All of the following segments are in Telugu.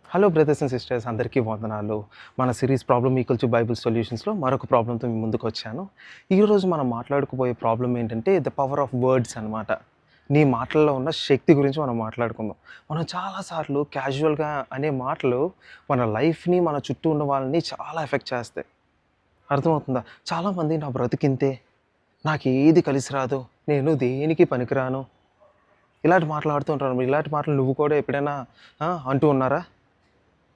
హలో బ్రదర్స్ అండ్ సిస్టర్స్, అందరికీ వందనాలు. మన series problem equal to Bible సొల్యూషన్స్లో మరొక ప్రాబ్లంతో మీ ముందుకు వచ్చాను. ఈరోజు మనం మాట్లాడుకోబోయే ప్రాబ్లం ఏంటంటే ద పవర్ ఆఫ్ వర్డ్స్ అనమాట. నీ మాటల్లో ఉన్న శక్తి గురించి మనం మాట్లాడుకుందాం. మనం చాలాసార్లు క్యాజువల్గా అనే మాటలు మన లైఫ్ని, మన చుట్టూ ఉన్న వాళ్ళని చాలా ఎఫెక్ట్ చేస్తాయి. అర్థమవుతుందా? చాలామంది నా బ్రతికింతే, నాకు ఏది కలిసి రాదు, నేను దేనికి పనికిరాను, ఇలాంటి మాట్లాడుతూ ఉంటారు. ఇలాంటి మాటలు నువ్వు కూడా ఎప్పుడైనా అంటూ ఉన్నారా?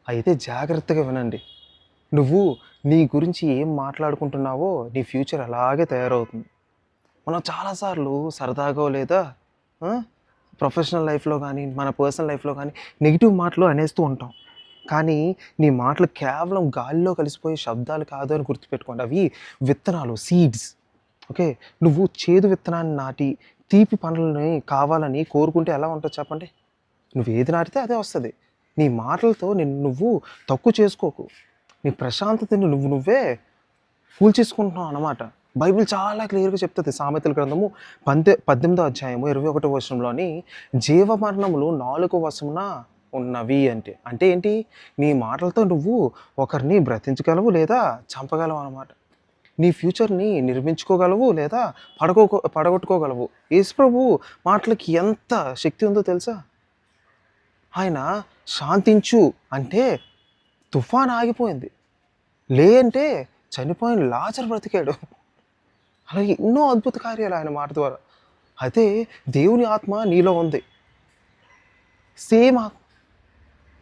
అయితే జాగ్రత్తగా వినండి. నువ్వు నీ గురించి ఏం మాట్లాడుకుంటున్నావో నీ ఫ్యూచర్ అలాగే తయారవుతుంది. మనం చాలాసార్లు సరదాగో లేదా ఆ, ప్రొఫెషనల్ లైఫ్‌లో గానీ, మన పర్సనల్ లైఫ్‌లో గానీ నెగెటివ్ మాటలు అనేస్తూ ఉంటాం. కానీ నీ మాటలు కేవలం గాలిలో కలిసిపోయే శబ్దాలు కాదు అని గుర్తుపెట్టుకోండి. అవి విత్తనాలు, సీడ్స్. ఓకే. నువ్వు చేదు విత్తనాన్ని నాటి తీపి పండ్లని కావాలని కోరుకుంటే ఎలా ఉంటది చెప్పండి? నువ్వేది నాటితే అదే వస్తది. నీ మాటలతో నువ్వు తక్కువ చేసుకోకు. నీ ప్రశాంతతని నువ్వే కూల్చేసుకుంటున్నావు అన్నమాట. బైబిల్ చాలా క్లియర్‌గా చెప్తది. సామెతల గ్రంథము 18వ అధ్యాయము 21వ వచనంలోని జీవమరణములు నాలుక వశమున ఉన్నవి అంటే. అంటే ఏంటి? నీ మాటలతో నువ్వు ఒకరిని బ్రతికించగలవు లేదా చంపగలవు అన్నమాట. నీ ఫ్యూచర్‌ని నిర్మించుకోగలవు లేదా పడగొట్టుకోగలవు. యేసుప్రభు మాటలకి ఎంత శక్తి ఉందో తెలుసా? ఆయన శాంతించు అంటే తుఫాన్ ఆగిపోయింది. లే అంటే చనిపోయిన లాజరు బ్రతికాడు. అలాగే ఎన్నో అద్భుత కార్యాలు ఆయన మాట ద్వారా. అయితే దేవుని ఆత్మ నీలో ఉంది. సేమ్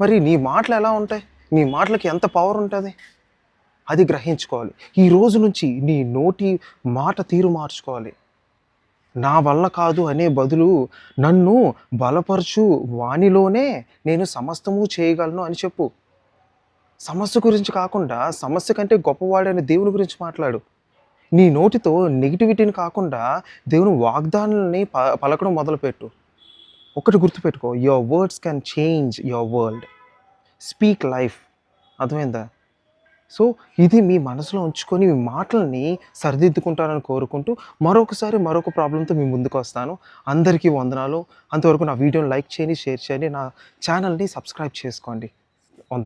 మరి నీ మాటలు ఎలా ఉంటాయి? నీ మాటలకి ఎంత పవర్ ఉంటది? అది గ్రహించుకోవాలి. ఈ రోజు నుంచి నీ నోటి మాట తీరు మార్చుకోవాలి. నా వల్ల కాదు అనే బదులు నన్ను బలపరచు వానిలోనే నేను సమస్తము చేయగలను అని చెప్పు. సమస్య గురించి కాకుండా సమస్య కంటే గొప్పవాడైన దేవుని గురించి మాట్లాడు. నీ నోటితో నెగటివిటీని కాకుండా దేవుని వాగ్దానాలని పలకడం మొదలుపెట్టు. ఒకటి గుర్తుపెట్టుకో, your words can change your world. Speak life. అర్థమైందా? సో ఇది మీ మనసులో ఉంచుకొని మీ మాటలని సరిదిద్దుకుంటారని కోరుకుంటూ మరొక ప్రాబ్లంతో మీ ముందుకు వస్తాను. అందరికీ వందనాలు. అంతవరకు నా వీడియోని లైక్ చేయండి, షేర్ చేయండి, నా ఛానల్ని సబ్స్క్రైబ్ చేసుకోండి.